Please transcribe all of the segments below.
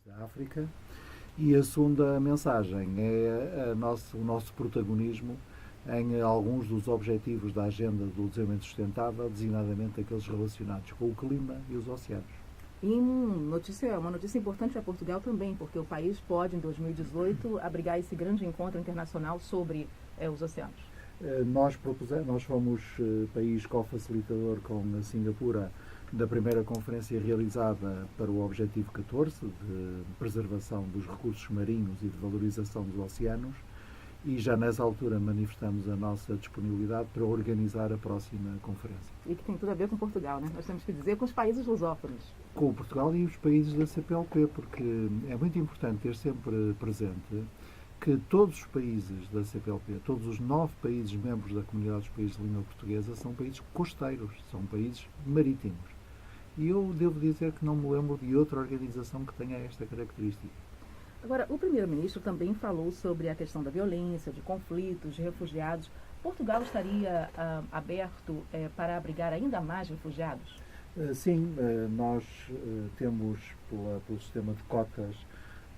da África. E a segunda mensagem é o nosso protagonismo em alguns dos objetivos da Agenda do Desenvolvimento Sustentável, designadamente aqueles relacionados com o clima e os oceanos. E uma notícia importante para Portugal também, porque o país pode, em 2018, abrigar esse grande encontro internacional sobre os oceanos. Nós fomos país co-facilitador com a Singapura da primeira conferência realizada para o Objetivo 14, de preservação dos recursos marinhos e de valorização dos oceanos, e já nessa altura manifestamos a nossa disponibilidade para organizar a próxima conferência. E que tem tudo a ver com Portugal, né? Nós temos que dizer com os países lusófonos. Com Portugal e os países da CPLP, porque é muito importante ter sempre presente que todos os países da CPLP, todos os 9 países membros da Comunidade dos Países de Língua Portuguesa, são países costeiros, são países marítimos. E eu devo dizer que não me lembro de outra organização que tenha esta característica. Agora, o primeiro-ministro também falou sobre a questão da violência, de conflitos, de refugiados. Portugal estaria aberto para abrigar ainda mais refugiados? Sim, nós temos, pelo sistema de cotas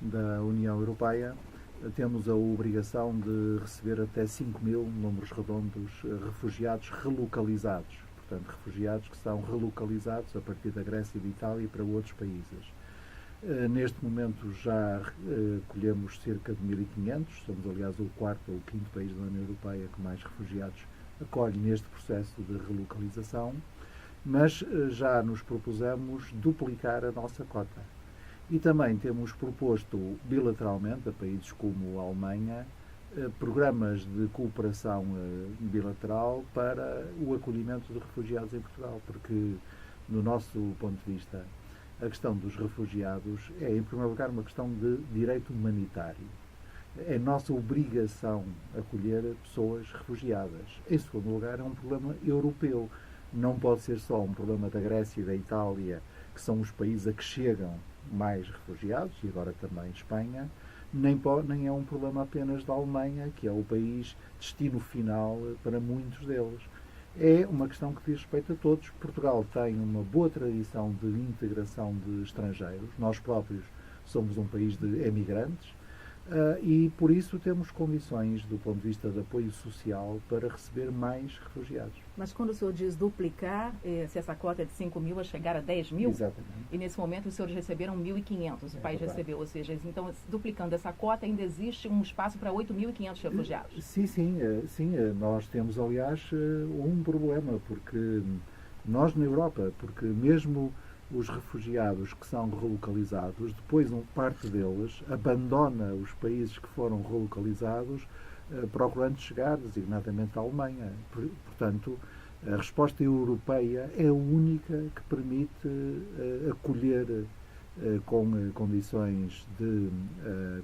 da União Europeia, temos a obrigação de receber até 5.000, números redondos, refugiados relocalizados. Portanto, refugiados que são relocalizados a partir da Grécia e da Itália para outros países. Neste momento já colhemos cerca de 1.500, somos aliás o quarto ou o quinto país da União Europeia que mais refugiados acolhe neste processo de relocalização, mas já nos propusemos duplicar a nossa cota. E também temos proposto bilateralmente a países como a Alemanha programas de cooperação bilateral para o acolhimento de refugiados em Portugal, porque, no nosso ponto de vista, a questão dos refugiados é, em primeiro lugar, uma questão de direito humanitário. É nossa obrigação acolher pessoas refugiadas. Em segundo lugar, é um problema europeu. Não pode ser só um problema da Grécia e da Itália, que são os países a que chegam mais refugiados, e agora também Espanha, nem é um problema apenas da Alemanha, que é o país destino final para muitos deles. É uma questão que diz respeito a todos. Portugal tem uma boa tradição de integração de estrangeiros. Nós próprios somos um país de emigrantes e, por isso, temos condições, do ponto de vista de apoio social, para receber mais refugiados. Mas quando o senhor diz duplicar, se essa cota é de 5.000 a chegar a 10.000, exatamente. E nesse momento os senhores receberam 1.500, o país recebeu, ou seja, então, duplicando essa cota, ainda existe um espaço para 8.500 refugiados. Sim, nós temos, aliás, um problema, porque nós na Europa, porque mesmo os refugiados que são relocalizados, depois parte deles abandona os países que foram relocalizados procurando chegar, designadamente à Alemanha. Portanto, a resposta europeia é a única que permite acolher com condições de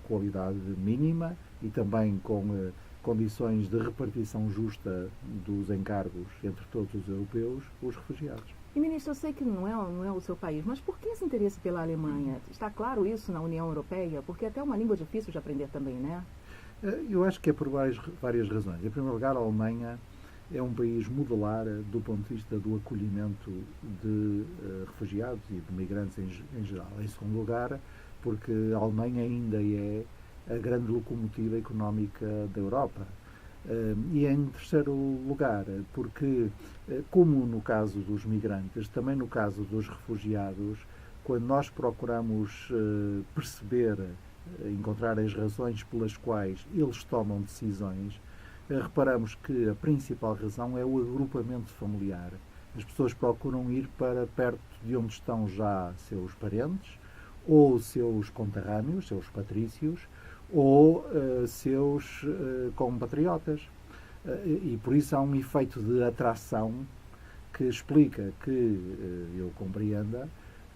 qualidade mínima e também com condições de repartição justa dos encargos entre todos os europeus, os refugiados. E, ministro, eu sei que não é o seu país, mas por que esse interesse pela Alemanha? Está claro isso na União Europeia? Porque é até uma língua difícil de aprender também, né? Eu acho que é por várias razões. Em primeiro lugar, a Alemanha é um país modelar do ponto de vista do acolhimento de refugiados e de migrantes em geral. Em segundo lugar, porque a Alemanha ainda é a grande locomotiva económica da Europa. E em terceiro lugar, porque, como no caso dos migrantes, também no caso dos refugiados, quando nós procuramos perceber, encontrar as razões pelas quais eles tomam decisões, reparamos que a principal razão é o agrupamento familiar. As pessoas procuram ir para perto de onde estão já seus parentes, ou seus conterrâneos, seus patrícios, ou seus compatriotas. E por isso há um efeito de atração que explica que, eu compreenda,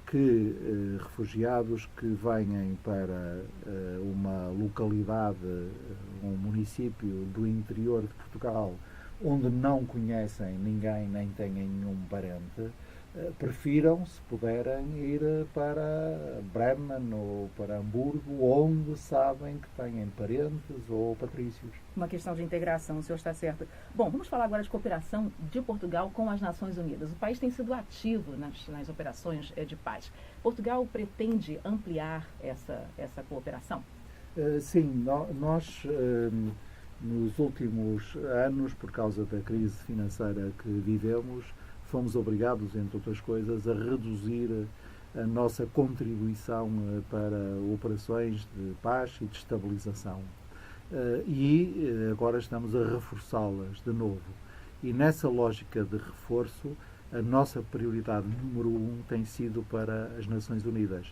que refugiados que venham para uma localidade, um município do interior de Portugal, onde não conhecem ninguém, nem têm nenhum parente, prefiram, se puderem, ir para Bremen ou para Hamburgo, onde sabem que têm parentes ou patrícios. Uma questão de integração, o senhor está certo. Bom, vamos falar agora de cooperação de Portugal com as Nações Unidas. O país tem sido ativo nas operações de paz. Portugal pretende ampliar essa cooperação? Sim, nós nos últimos anos, por causa da crise financeira que vivemos, fomos obrigados, entre outras coisas, a reduzir a nossa contribuição para operações de paz e de estabilização. E agora estamos a reforçá-las de novo. E nessa lógica de reforço, a nossa prioridade número 1 tem sido para as Nações Unidas.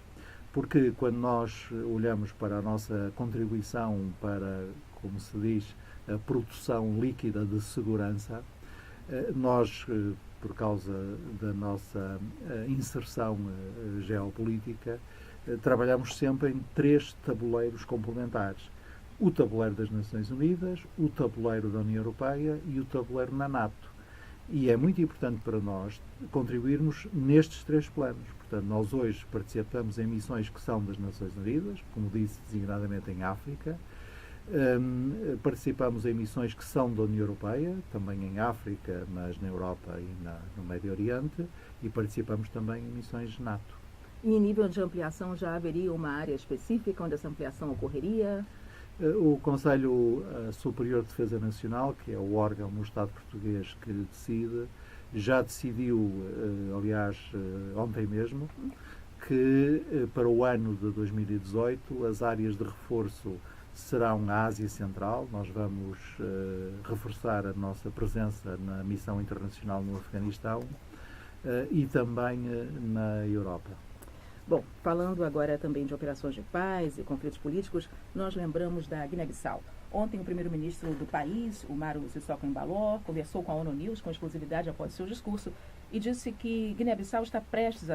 Porque quando nós olhamos para a nossa contribuição para, como se diz, a produção líquida de segurança, nós, por causa da nossa inserção geopolítica, trabalhamos sempre em 3 tabuleiros complementares. O tabuleiro das Nações Unidas, o tabuleiro da União Europeia e o tabuleiro na NATO. E é muito importante para nós contribuirmos nestes 3 planos. Portanto, nós hoje participamos em missões que são das Nações Unidas, como disse, designadamente em África. Participamos em missões que são da União Europeia, também em África, mas na Europa e no Médio Oriente, e participamos também em missões NATO. E em nível de ampliação já haveria uma área específica onde essa ampliação ocorreria? O Conselho Superior de Defesa Nacional, que é o órgão no Estado português que decide, já decidiu, aliás, ontem mesmo, que para o ano de 2018 as áreas de reforço serão a Ásia Central. Nós vamos reforçar a nossa presença na missão internacional no Afeganistão e também na Europa. Bom, falando agora também de operações de paz e conflitos políticos, nós lembramos da Guiné-Bissau. Ontem, o primeiro-ministro do país, o Umaru Sissoco Embaló, conversou com a ONU News com exclusividade após seu discurso e disse que Guiné-Bissau está prestes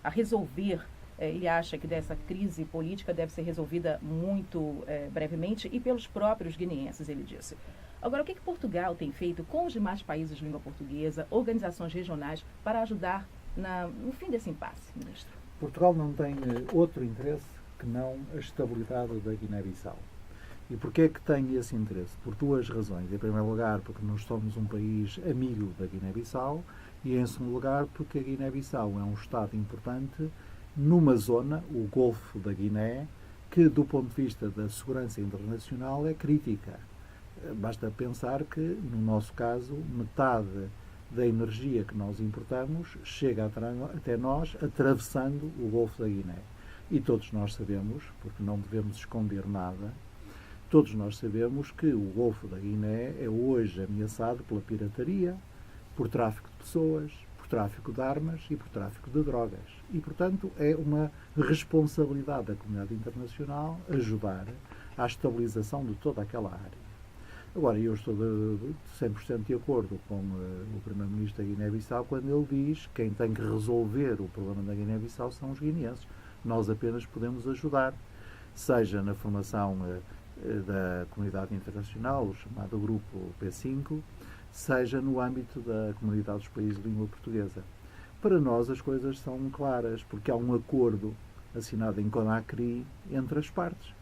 a resolver. Ele acha que dessa crise política deve ser resolvida muito brevemente e pelos próprios guineenses, ele disse. Agora, o que Portugal tem feito com os demais países de língua portuguesa, organizações regionais, para ajudar no fim desse impasse, ministro? Portugal não tem outro interesse que não a estabilidade da Guiné-Bissau. E porquê é que tem esse interesse? Por 2 razões. Em primeiro lugar, porque nós somos um país amigo da Guiné-Bissau e, em segundo lugar, porque a Guiné-Bissau é um Estado importante numa zona, o Golfo da Guiné, que, do ponto de vista da segurança internacional, é crítica. Basta pensar que, no nosso caso, metade da energia que nós importamos chega até nós atravessando o Golfo da Guiné. E todos nós sabemos, porque não devemos esconder nada, todos nós sabemos que o Golfo da Guiné é hoje ameaçado pela pirataria, por tráfico de pessoas, por tráfico de armas e por tráfico de drogas. E, portanto, é uma responsabilidade da comunidade internacional ajudar à estabilização de toda aquela área. Agora, eu estou 100% de acordo com o Primeiro-Ministro da Guiné-Bissau quando ele diz que quem tem que resolver o problema da Guiné-Bissau são os guineenses. Nós apenas podemos ajudar, seja na formação da comunidade internacional, o chamado Grupo P5, seja no âmbito da comunidade dos países de língua portuguesa. Para nós as coisas são claras, porque há um acordo assinado em Conakry entre as partes.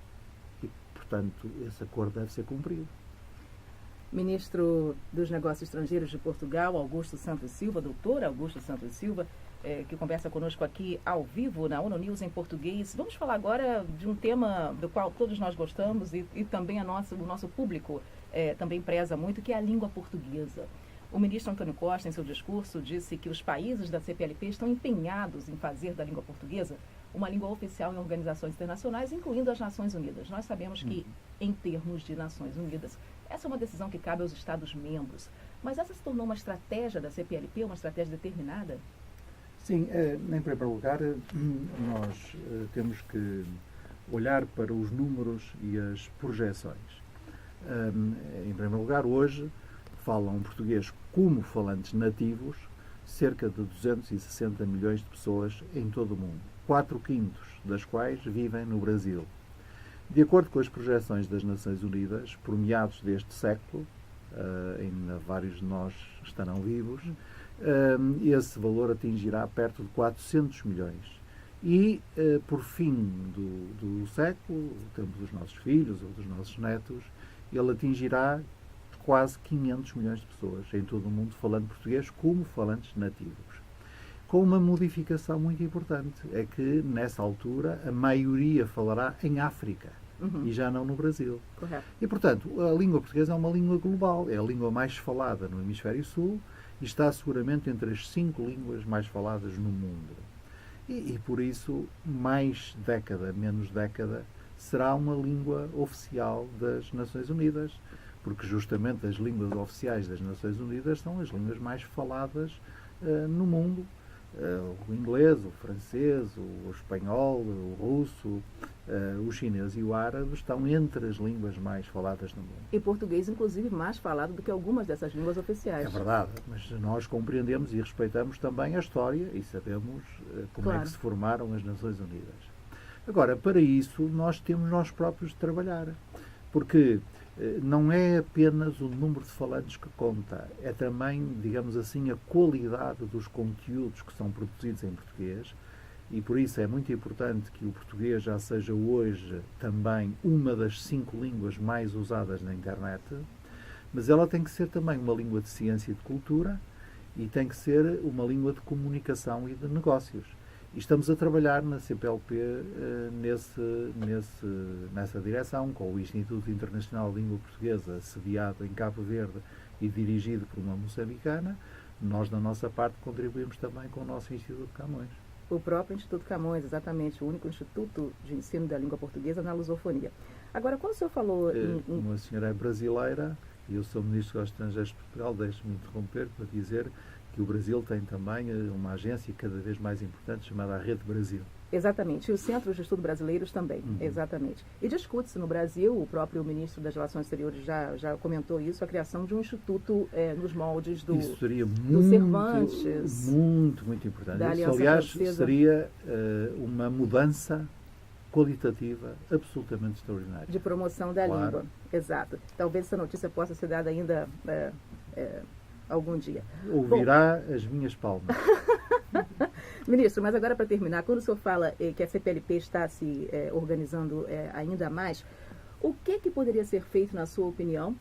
E, portanto, esse acordo deve ser cumprido. Ministro dos Negócios Estrangeiros de Portugal, Augusto Santos Silva, doutor Augusto Santos Silva, que conversa conosco aqui ao vivo na ONU News em português. Vamos falar agora de um tema do qual todos nós gostamos e também o nosso público também preza muito, que é a língua portuguesa. O ministro Antônio Costa, em seu discurso, disse que os países da CPLP estão empenhados em fazer da língua portuguesa uma língua oficial em organizações internacionais, incluindo as Nações Unidas. Nós sabemos que, em termos de Nações Unidas, essa é uma decisão que cabe aos Estados-membros. Mas essa se tornou uma estratégia da CPLP, uma estratégia determinada? Sim, em primeiro lugar, nós temos que olhar para os números e as projeções. Em primeiro lugar, hoje, falam português como falantes nativos cerca de 260 milhões de pessoas em todo o mundo, 4/5 das quais vivem no Brasil. De acordo com as projeções das Nações Unidas, por meados deste século, ainda vários de nós estarão vivos, esse valor atingirá perto de 400 milhões. E, por fim do século, o tempo dos nossos filhos ou dos nossos netos, ele atingirá quase 500 milhões de pessoas em todo o mundo falando português como falantes nativos. Com uma modificação muito importante, é que nessa altura a maioria falará em África e já não no Brasil. Correto. E, portanto, a língua portuguesa é uma língua global, é a língua mais falada no Hemisfério Sul e está seguramente entre as 5 línguas mais faladas no mundo. E por isso, mais década, menos década, será uma língua oficial das Nações Unidas, porque justamente as línguas oficiais das Nações Unidas são as línguas mais faladas no mundo. O inglês, o francês, o espanhol, o russo, o chinês e o árabe estão entre as línguas mais faladas no mundo. E português, inclusive, mais falado do que algumas dessas línguas oficiais. É verdade, mas nós compreendemos e respeitamos também a história e sabemos como é que se formaram as Nações Unidas. Agora, para isso, nós temos nós próprios de trabalhar, porque não é apenas o número de falantes que conta, é também, digamos assim, a qualidade dos conteúdos que são produzidos em português, e por isso é muito importante que o português já seja hoje também uma das 5 línguas mais usadas na internet, mas ela tem que ser também uma língua de ciência e de cultura e tem que ser uma língua de comunicação e de negócios. E estamos a trabalhar na CPLP nessa direção, com o Instituto Internacional de Língua Portuguesa, sediado em Cabo Verde e dirigido por uma moçambicana. Nós, da nossa parte, contribuímos também com o nosso Instituto Camões. O próprio Instituto Camões, exatamente, o único instituto de ensino da língua portuguesa na lusofonia. Agora, quando o senhor falou Como a senhora é brasileira e eu sou Ministro dos Estrangeiros de Portugal, deixe-me interromper para dizer que o Brasil tem também uma agência cada vez mais importante chamada a Rede Brasil. Exatamente, e os centros de estudo brasileiros também, exatamente. E discute-se no Brasil, o próprio ministro das Relações Exteriores já comentou isso, a criação de um instituto nos moldes do Isso seria do Cervantes. Muito importante. Isso, aliás, seria uma mudança qualitativa absolutamente extraordinária. De promoção da língua, exato. Talvez essa notícia possa ser dada ainda algum dia. Ouvirá as minhas palmas. Ministro, mas agora para terminar, quando o senhor fala que a CPLP está se organizando ainda mais, o que poderia ser feito, na sua opinião,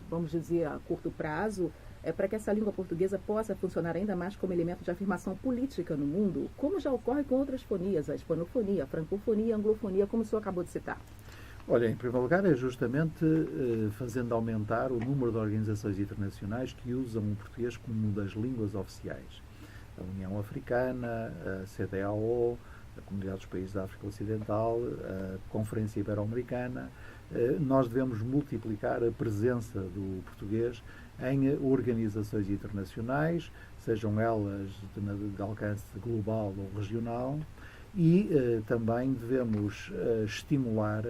vamos dizer, a curto prazo, para que essa língua portuguesa possa funcionar ainda mais como elemento de afirmação política no mundo, como já ocorre com outras fonias, a hispanofonia, a francofonia, a anglofonia, como o senhor acabou de citar? Olha, em primeiro lugar, é justamente fazendo aumentar o número de organizações internacionais que usam o português como uma das línguas oficiais. A União Africana, a CEDEAO, a Comunidade dos Países da África Ocidental, a Conferência Ibero-Americana. Nós devemos multiplicar a presença do português em organizações internacionais, sejam elas de alcance global ou regional, e também devemos estimular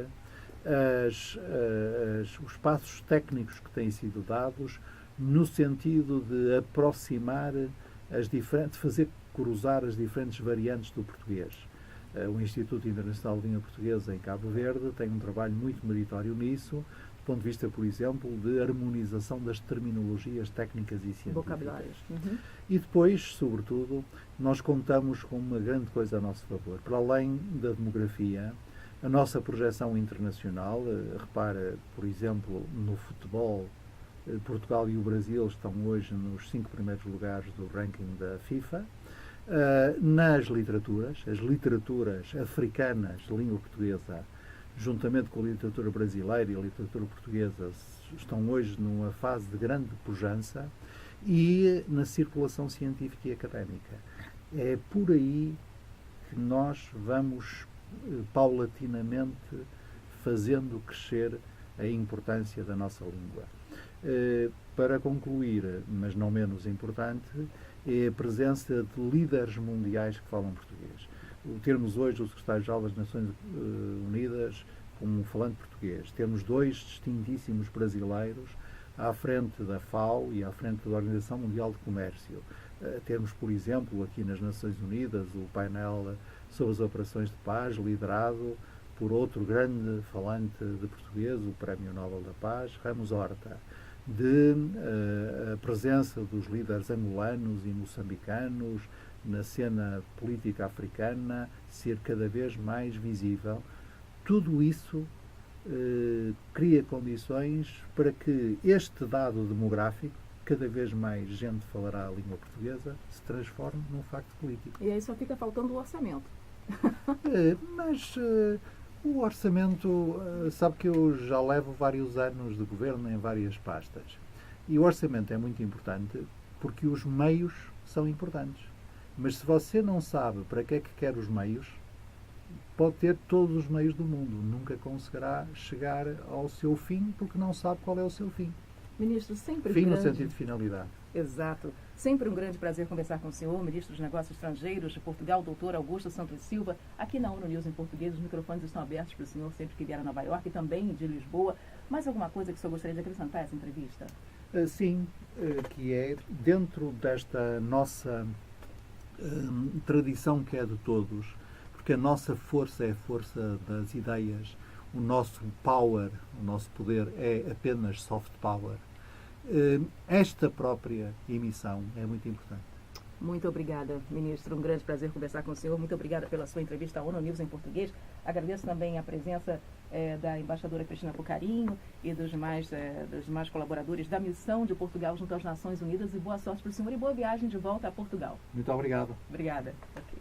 os passos técnicos que têm sido dados no sentido de aproximar de fazer cruzar as diferentes variantes do português. O Instituto Internacional de Língua Portuguesa em Cabo Verde tem um trabalho muito meritório nisso, do ponto de vista, por exemplo, de harmonização das terminologias técnicas e científicas. Vocabulários. E depois, sobretudo, nós contamos com uma grande coisa a nosso favor. Para além da demografia, a nossa projeção internacional, repara, por exemplo, no futebol, Portugal e o Brasil estão hoje nos 5 primeiros lugares do ranking da FIFA. Nas literaturas, as literaturas africanas de língua portuguesa, juntamente com a literatura brasileira e a literatura portuguesa, estão hoje numa fase de grande pujança, e na circulação científica e académica. É por aí que nós vamos paulatinamente fazendo crescer a importância da nossa língua. Para concluir, mas não menos importante, é a presença de líderes mundiais que falam português. Termos hoje o secretário-geral das Nações Unidas como falante português, temos 2 distintíssimos brasileiros à frente da FAO e à frente da Organização Mundial de Comércio. Temos, por exemplo, aqui nas Nações Unidas, o painel sobre as operações de paz, liderado por outro grande falante de português, o Prémio Nobel da Paz, Ramos Horta. de a presença dos líderes angolanos e moçambicanos na cena política africana ser cada vez mais visível. Tudo isso cria condições para que este dado demográfico, cada vez mais gente falará a língua portuguesa, se transforme num facto político. E aí só fica faltando o orçamento. Mas o orçamento, sabe que eu já levo vários anos de governo em várias pastas. E o orçamento é muito importante porque os meios são importantes. Mas se você não sabe para que é que quer os meios, pode ter todos os meios do mundo. Nunca conseguirá chegar ao seu fim porque não sabe qual é o seu fim. Ministro, sempre fim no sentido de finalidade. Exato. Sempre um grande prazer conversar com o senhor, ministro dos Negócios Estrangeiros de Portugal, doutor Augusto Santos Silva, aqui na ONU News em português. Os microfones estão abertos para o senhor sempre que vier a Nova York e também de Lisboa. Mais alguma coisa que o senhor gostaria de acrescentar a essa entrevista? Sim, que é dentro desta nossa tradição que é de todos, porque a nossa força é a força das ideias, o nosso power, o nosso poder é apenas soft power. Esta própria emissão é muito importante. Muito obrigada, ministro. Um grande prazer conversar com o senhor. Muito obrigada pela sua entrevista à ONU News em português. Agradeço também a presença da embaixadora Cristina Pucarinho e dos demais colaboradores da missão de Portugal junto às Nações Unidas. E boa sorte para o senhor e boa viagem de volta a Portugal. Muito obrigado. Obrigada. Okay.